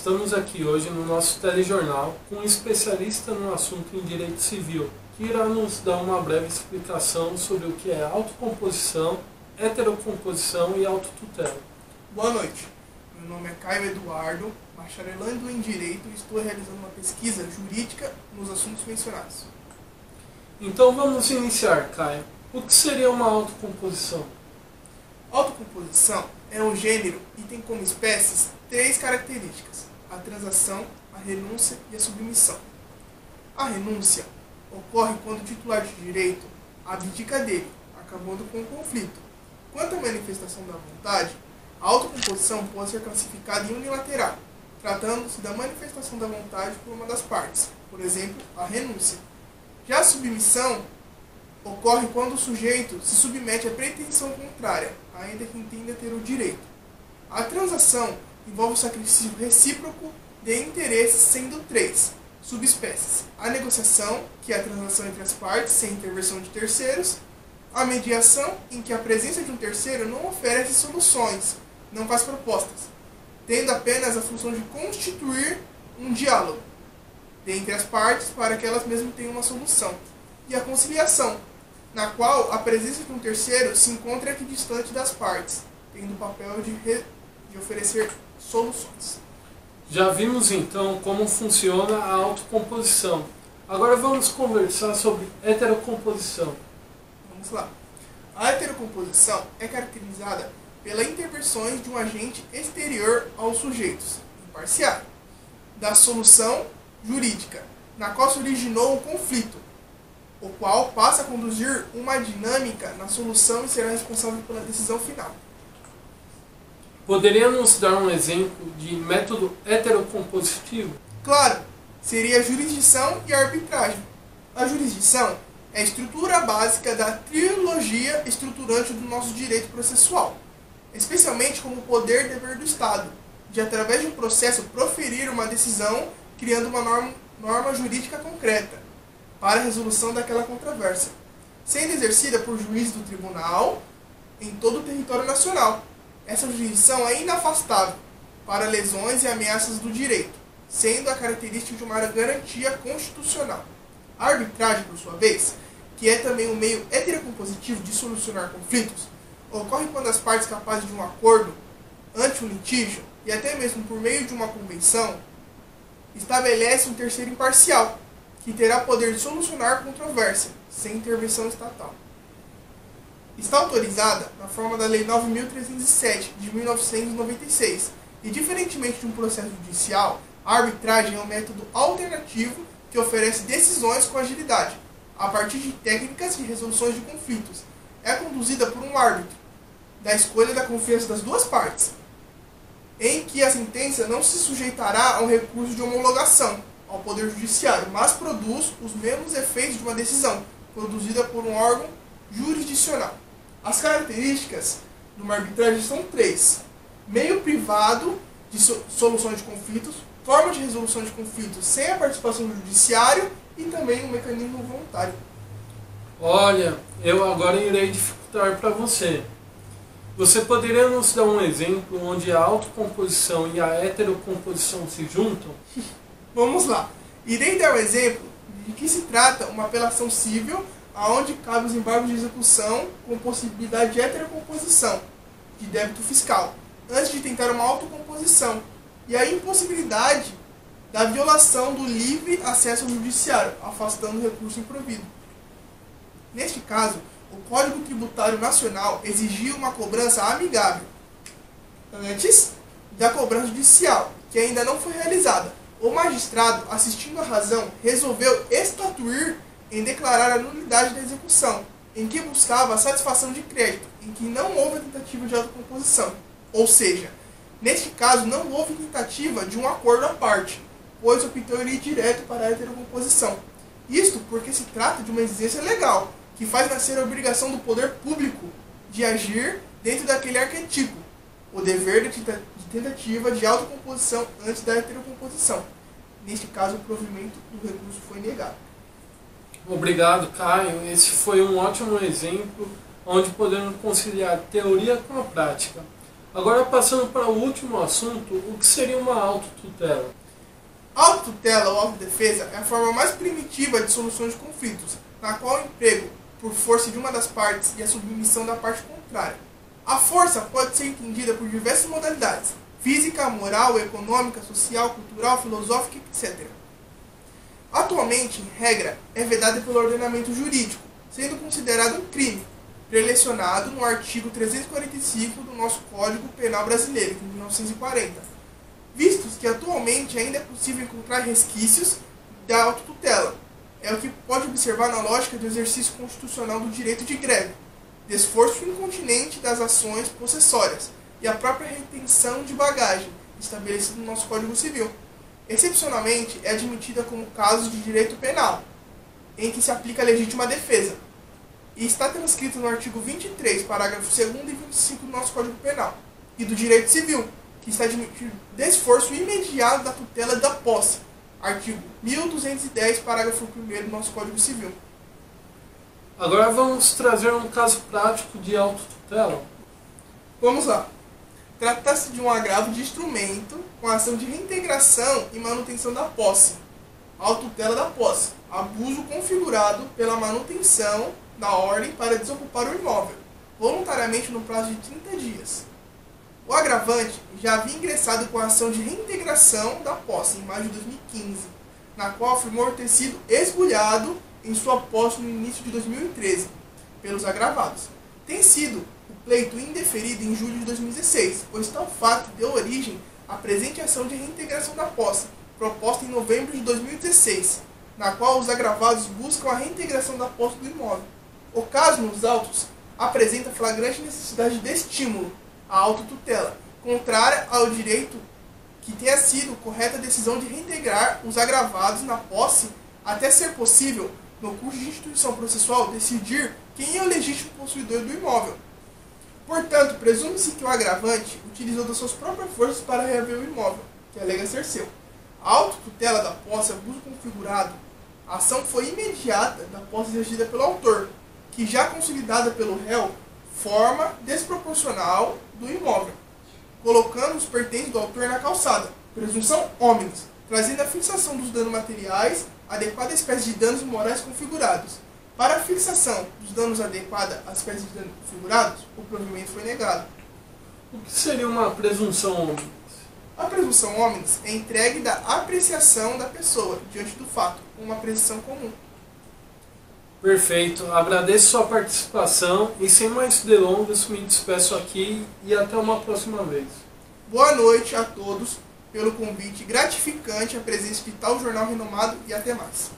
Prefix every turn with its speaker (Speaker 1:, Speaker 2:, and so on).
Speaker 1: estamos aqui hoje no nosso telejornal com um especialista no assunto em direito civil, que irá nos dar uma breve explicação sobre o que é autocomposição, heterocomposição e autotutela.
Speaker 2: Boa noite, meu nome é Caio Eduardo, bacharelando em Direito e estou realizando uma pesquisa jurídica nos assuntos mencionados.
Speaker 1: Então vamos iniciar, Caio. O que seria uma autocomposição?
Speaker 2: Autocomposição é um gênero e tem como espécies três características: a transação, a renúncia e a submissão. A renúncia ocorre quando o titular de direito abdica dele, acabando com o conflito. Quanto à manifestação da vontade, a autocomposição pode ser classificada em unilateral, tratando-se da manifestação da vontade por uma das partes, por exemplo, a renúncia. Já a submissão ocorre quando o sujeito se submete à pretensão contrária, ainda que entenda ter o direito. A transação envolve o sacrifício recíproco de interesses, sendo três subespécies: a negociação, que é a transação entre as partes sem intervenção de terceiros; a mediação, em que a presença de um terceiro não oferece soluções, não faz propostas, tendo apenas a função de constituir um diálogo entre as partes para que elas mesmas tenham uma solução; e a conciliação, na qual a presença de um terceiro se encontra equidistante das partes, tendo o papel de oferecer soluções.
Speaker 1: Já vimos então como funciona a autocomposição. Agora vamos conversar sobre heterocomposição.
Speaker 2: Vamos lá. A heterocomposição é caracterizada pela intervenções de um agente exterior aos sujeitos, imparcial, da solução jurídica, na qual se originou o conflito, o qual passa a conduzir uma dinâmica na solução e será responsável pela decisão final.
Speaker 1: Poderia nos dar um exemplo de método heterocompositivo?
Speaker 2: Claro, seria a jurisdição e a arbitragem. A jurisdição é a estrutura básica da trilogia estruturante do nosso direito processual, especialmente como poder e dever do Estado, de através de um processo proferir uma decisão, criando uma norma jurídica concreta para a resolução daquela controvérsia, sendo exercida por juízes do tribunal em todo o território nacional. Essa jurisdição é inafastável para lesões e ameaças do direito, sendo a característica de uma garantia constitucional. A arbitragem, por sua vez, que é também um meio heterocompositivo de solucionar conflitos, ocorre quando as partes capazes de um acordo ante um litígio, e até mesmo por meio de uma convenção, estabelece um terceiro imparcial, que terá poder de solucionar controvérsia, sem intervenção estatal. Está autorizada na forma da Lei 9.307, de 1996, e diferentemente de um processo judicial, a arbitragem é um método alternativo que oferece decisões com agilidade, a partir de técnicas de resoluções de conflitos. É conduzida por um árbitro, da escolha da confiança das duas partes, em que a sentença não se sujeitará a um recurso de homologação ao Poder Judiciário, mas produz os mesmos efeitos de uma decisão, produzida por um órgão jurisdicional. As características de uma arbitragem são três: meio privado de soluções de conflitos, forma de resolução de conflitos sem a participação do judiciário e também um mecanismo voluntário.
Speaker 1: Olha, eu agora irei dificultar para você. Você poderia nos dar um exemplo onde a autocomposição e a heterocomposição se juntam?
Speaker 2: Vamos lá. Irei dar um exemplo de que se trata uma apelação civil, aonde cabe os embargos de execução com possibilidade de heterocomposição de débito fiscal, antes de tentar uma autocomposição, e a impossibilidade da violação do livre acesso ao judiciário, afastando o recurso improvido. Neste caso, o Código Tributário Nacional exigia uma cobrança amigável antes da cobrança judicial, que ainda não foi realizada. O magistrado, assistindo à razão, resolveu estatuir em declarar a nulidade da execução, em que buscava a satisfação de crédito, em que não houve tentativa de autocomposição. Ou seja, neste caso não houve tentativa de um acordo à parte, pois optou ir direto para a heterocomposição. Isto porque se trata de uma exigência legal, que faz nascer a obrigação do poder público de agir dentro daquele arquetipo, o dever de tentativa de autocomposição antes da heterocomposição. Neste caso, o provimento do recurso foi negado.
Speaker 1: Obrigado, Caio. Esse foi um ótimo exemplo onde podemos conciliar teoria com a prática. Agora, passando para o último assunto, o que seria uma autotutela?
Speaker 2: A autotutela ou autodefesa é a forma mais primitiva de solução de conflitos, na qual o emprego por força de uma das partes e a submissão da parte contrária. A força pode ser entendida por diversas modalidades: física, moral, econômica, social, cultural, filosófica, etc. Atualmente, em regra, é vedada pelo ordenamento jurídico, sendo considerado um crime, prelecionado no artigo 345 do nosso Código Penal Brasileiro, de 1940, vistos que atualmente ainda é possível encontrar resquícios da autotutela. É o que pode observar na lógica do exercício constitucional do direito de greve, de esforço incontinente das ações possessórias e a própria retenção de bagagem, estabelecido no nosso Código Civil. Excepcionalmente, é admitida como caso de direito penal, em que se aplica a legítima defesa, e está transcrito no artigo 23, parágrafo 2º e 25 do nosso Código Penal, e do direito civil, que está admitido de esforço imediato da tutela da posse, artigo 1210, parágrafo 1º do nosso Código Civil.
Speaker 1: Agora vamos trazer um caso prático de autotutela.
Speaker 2: Vamos lá. Trata-se de um agravo de instrumento com ação de reintegração e manutenção da posse. Autotutela da posse. Abuso configurado pela manutenção da ordem para desocupar o imóvel, voluntariamente no prazo de 30 dias. O agravante já havia ingressado com a ação de reintegração da posse em maio de 2015, na qual afirmou ter sido esbulhado em sua posse no início de 2013, pelos agravados. Tem sido o pleito indeferido em julho de 2016, pois tal fato deu origem à presente ação de reintegração da posse, proposta em novembro de 2016, na qual os agravados buscam a reintegração da posse do imóvel. O caso nos autos apresenta flagrante necessidade de estímulo à autotutela, contrária ao direito que tenha sido correta a decisão de reintegrar os agravados na posse, até ser possível, no curso de instituição processual, decidir quem é o legítimo possuidor do imóvel. Portanto, presume-se que o agravante utilizou das suas próprias forças para reaver o imóvel, que alega ser seu. A autotutela da posse é abuso configurado. A ação foi imediata da posse exercida pelo autor, que já consolidada pelo réu, forma desproporcional do imóvel, colocando os pertences do autor na calçada, presunção homines, trazendo a fixação dos danos materiais adequada à espécie de danos morais configurados. Para a fixação dos danos adequada à espécie de danos configurados, o provimento foi negado.
Speaker 1: O que seria uma presunção homines?
Speaker 2: A presunção homines é entregue da apreciação da pessoa diante do fato, uma apreciação comum.
Speaker 1: Perfeito, agradeço sua participação e sem mais delongas me despeço aqui e até uma próxima vez.
Speaker 2: Boa noite a todos pelo convite gratificante à presença de tal jornal renomado e até mais.